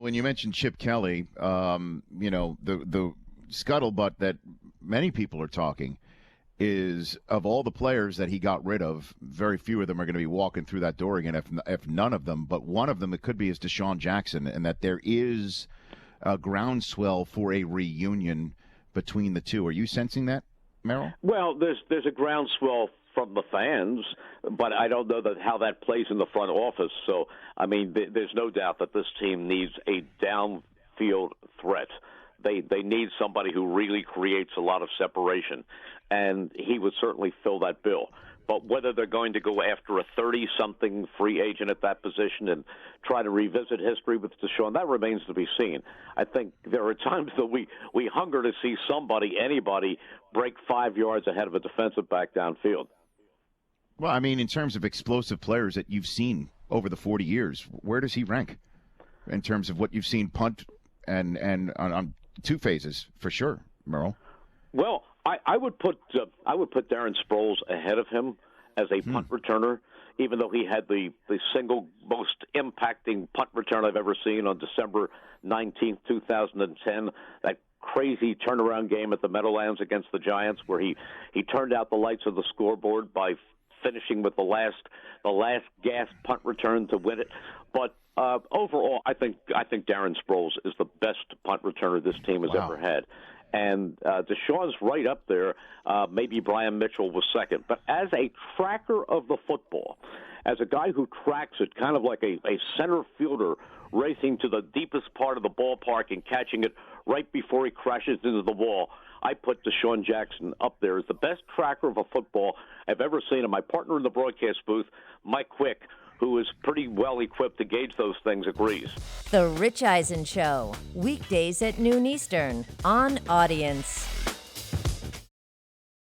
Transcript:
When you mentioned Chip Kelly, the scuttlebutt that many people are talking is of all the players that he got rid of, very few of them are going to be walking through that door again, if none of them. But one of them, it could be, is DeSean Jackson, and that there is a groundswell for a reunion between the two. Are you sensing that, Merrill? Well, there's a groundswell from the fans, but I don't know how that plays in the front office. So, I mean, there's no doubt that this team needs a downfield threat. They need somebody who really creates a lot of separation, and he would certainly fill that bill. But whether they're going to go after a 30-something free agent at that position and try to revisit history with DeSean, that remains to be seen. I think there are times that we hunger to see anybody, break 5 yards ahead of a defensive back downfield. Well, I mean, in terms of explosive players that you've seen over the 40 years, where does he rank in terms of what you've seen punt and on two phases, for sure, Merle? Well, I would put Darren Sproles ahead of him as a punt returner, even though he had the single most impacting punt return I've ever seen on December 19th, 2010, that crazy turnaround game at the Meadowlands against the Giants where he turned out the lights of the scoreboard by finishing with the last gasp punt return to win it. But overall, I think Darren Sproles is the best punt returner this team has ever had. And DeSean's right up there. Maybe Brian Mitchell was second. But as a tracker of the football, as a guy who tracks it kind of like a center fielder racing to the deepest part of the ballpark and catching it right before he crashes into the wall, I put DeSean Jackson up there as the best tracker of a football I've ever seen. And my partner in the broadcast booth, Mike Quick, who is pretty well equipped to gauge those things, agrees. The Rich Eisen Show, weekdays at noon Eastern on Audience.